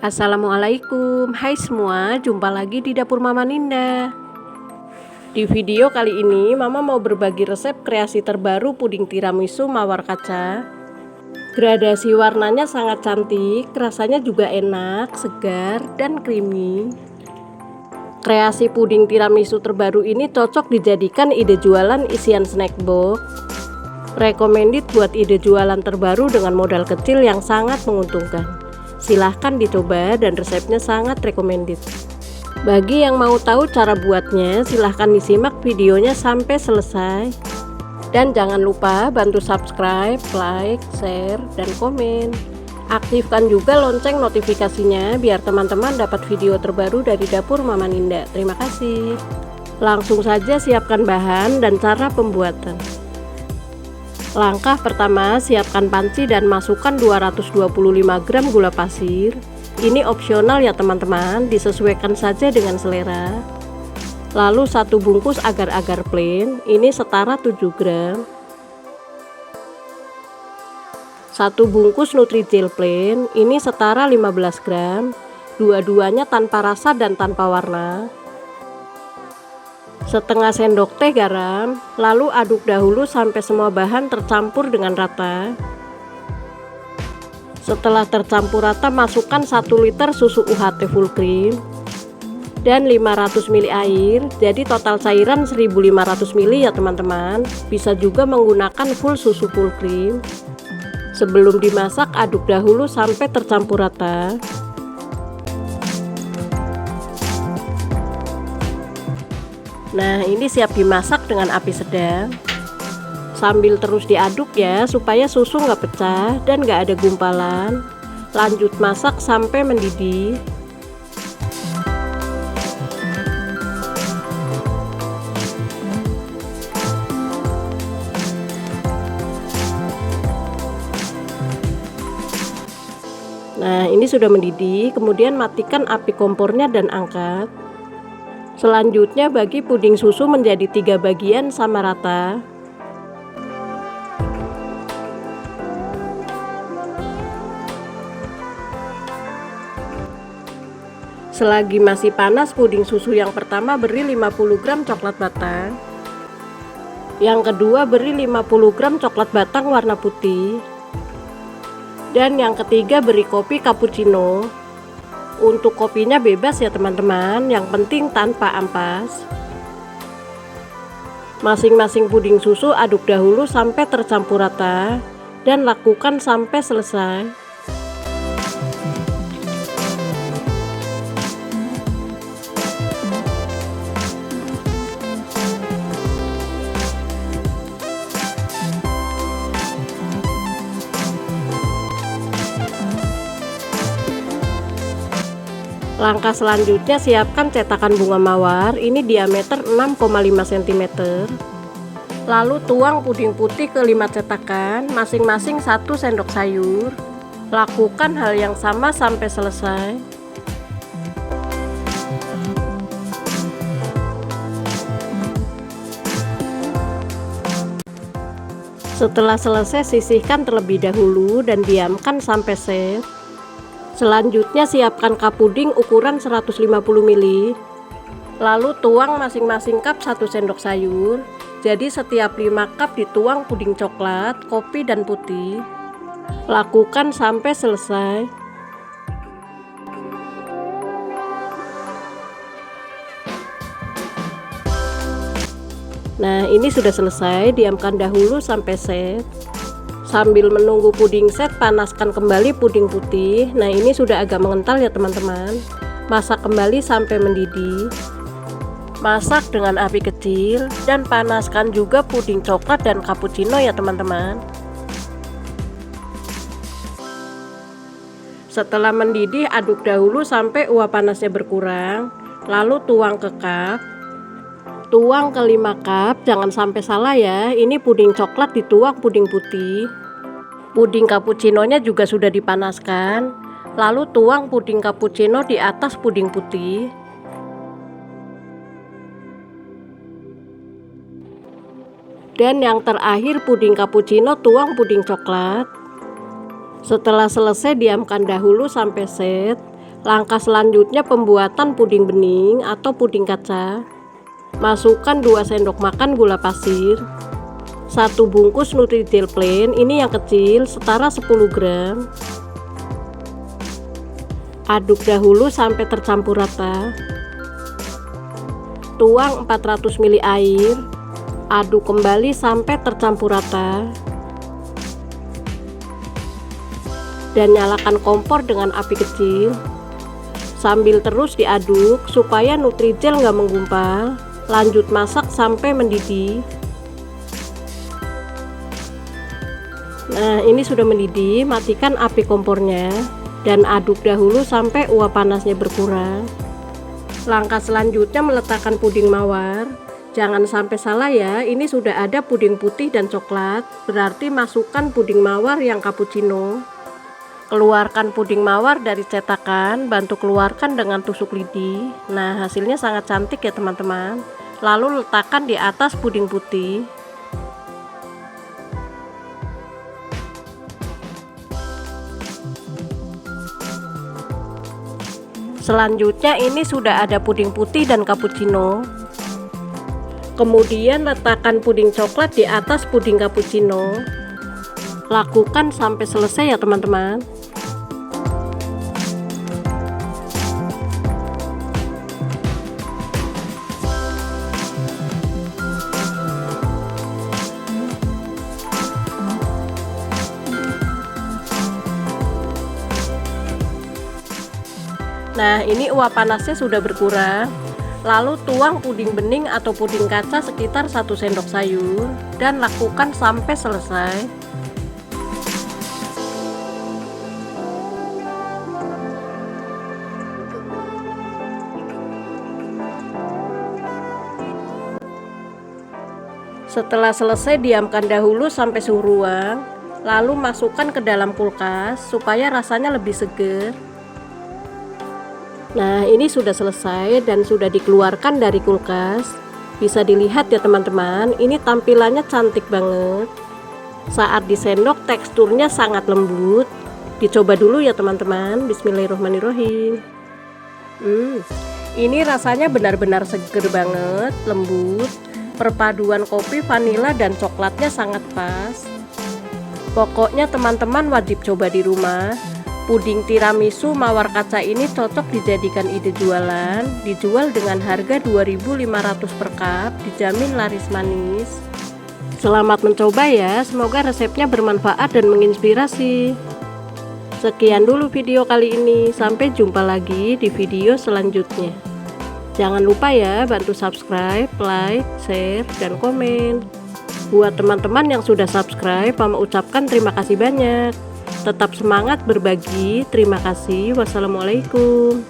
Assalamualaikum, hai semua, jumpa lagi di dapur Mama Ninda. Di video kali ini Mama mau berbagi resep kreasi terbaru puding tiramisu mawar kaca. Gradasi warnanya sangat cantik, rasanya juga enak, segar, dan creamy. Kreasi puding tiramisu terbaru ini cocok dijadikan ide jualan isian snack box. Recommended buat ide jualan terbaru dengan modal kecil yang sangat menguntungkan. Silahkan dicoba dan resepnya sangat recommended. Bagi yang mau tahu cara buatnya, silahkan disimak videonya sampai selesai. Dan jangan lupa bantu subscribe, like, share, dan komen. Aktifkan juga lonceng notifikasinya biar teman-teman dapat video terbaru dari dapur Mama Ninda. Terima kasih. Langsung saja siapkan bahan dan cara pembuatan. Langkah pertama, siapkan panci dan masukkan 225 gram gula pasir. Ini opsional ya teman-teman, disesuaikan saja dengan selera. Lalu 1 bungkus agar-agar plain, ini setara 7 gram. 1 bungkus Nutrijel plain, ini setara 15 gram. Dua-duanya tanpa rasa dan tanpa warna. Setengah sendok teh garam, lalu aduk dahulu sampai semua bahan tercampur dengan rata. Setelah tercampur rata, masukkan 1 liter susu UHT full cream dan 500 ml air, jadi total cairan 1500 ml ya teman-teman. Bisa juga menggunakan full susu full cream. Sebelum dimasak, aduk dahulu sampai tercampur rata. Nah, ini siap dimasak dengan api sedang. Sambil terus diaduk ya, supaya susu nggak pecah dan nggak ada gumpalan. Lanjut masak sampai mendidih. Nah, ini sudah mendidih, kemudian matikan api kompornya dan angkat. Selanjutnya bagi puding susu menjadi 3 bagian sama rata. Selagi masih panas, puding susu yang pertama beri 50 gram coklat batang. Yang kedua beri 50 gram coklat batang warna putih. Dan yang ketiga beri kopi cappuccino. Untuk kopinya bebas ya teman-teman, yang penting tanpa ampas. Masing-masing puding susu aduk dahulu sampai tercampur rata dan lakukan sampai selesai. Langkah selanjutnya, siapkan cetakan bunga mawar, ini diameter 6,5 cm. Lalu tuang puding putih ke 5 cetakan, masing-masing 1 sendok sayur. Lakukan hal yang sama sampai selesai. Setelah selesai, sisihkan terlebih dahulu dan diamkan sampai set. Selanjutnya siapkan cup puding ukuran 150 ml. Lalu tuang masing-masing cup 1 sendok sayur. Jadi setiap 5 cup dituang puding coklat, kopi, dan putih. Lakukan sampai selesai. Nah, ini sudah selesai, diamkan dahulu sampai set. Sambil menunggu puding set, panaskan kembali puding putih. Nah, ini sudah agak mengental ya teman-teman. Masak kembali sampai mendidih. Masak dengan api kecil dan panaskan juga puding coklat dan cappuccino ya teman-teman. Setelah mendidih, aduk dahulu sampai uap panasnya berkurang. Lalu tuang ke cup. Tuang ke 5 cup, jangan sampai salah ya, ini puding coklat dituang puding putih. Puding cappuccinonya juga sudah dipanaskan. Lalu tuang puding cappuccino di atas puding putih. Dan yang terakhir puding cappuccino, tuang puding coklat. Setelah selesai, diamkan dahulu sampai set. Langkah selanjutnya pembuatan puding bening atau puding kaca. Masukkan 2 sendok makan gula pasir, 1 bungkus Nutrijel plain, ini yang kecil setara 10 gram. Aduk dahulu sampai tercampur rata. Tuang 400 ml air. Aduk kembali sampai tercampur rata. Dan nyalakan kompor dengan api kecil. Sambil terus diaduk supaya Nutrijel nggak menggumpal. Lanjut masak sampai mendidih. Nah, ini sudah mendidih, matikan api kompornya dan aduk dahulu sampai uap panasnya berkurang. Langkah selanjutnya meletakkan puding mawar. Jangan sampai salah ya, ini sudah ada puding putih dan coklat, berarti masukkan puding mawar yang cappuccino. Keluarkan puding mawar dari cetakan, bantu keluarkan dengan tusuk lidi. Nah, hasilnya sangat cantik ya teman-teman. Lalu letakkan di atas puding putih. Selanjutnya ini sudah ada puding putih dan cappuccino. Kemudian letakkan puding coklat di atas puding cappuccino. Lakukan sampai selesai ya teman-teman. Nah, ini uap panasnya sudah berkurang. Lalu tuang puding bening atau puding kaca sekitar 1 sendok sayur dan lakukan sampai selesai. Setelah selesai, diamkan dahulu sampai suhu ruang, lalu masukkan ke dalam kulkas supaya rasanya lebih seger. Nah, ini sudah selesai dan sudah dikeluarkan dari kulkas. Bisa dilihat ya teman-teman, ini tampilannya cantik banget. Saat disendok teksturnya sangat lembut. Dicoba dulu ya teman-teman. Bismillahirrahmanirrahim. Ini rasanya benar-benar seger banget, lembut. Perpaduan kopi, vanila, dan coklatnya sangat pas. Pokoknya teman-teman wajib coba di rumah. Puding tiramisu mawar kaca ini cocok dijadikan ide jualan. Dijual dengan harga 2.500 per cup, dijamin laris manis. Selamat mencoba ya, semoga resepnya bermanfaat dan menginspirasi. Sekian dulu video kali ini, sampai jumpa lagi di video selanjutnya. Jangan lupa ya, bantu subscribe, like, share, dan komen. Buat teman-teman yang sudah subscribe, Mama ucapkan terima kasih banyak. Tetap semangat berbagi. Terima kasih. Wassalamualaikum.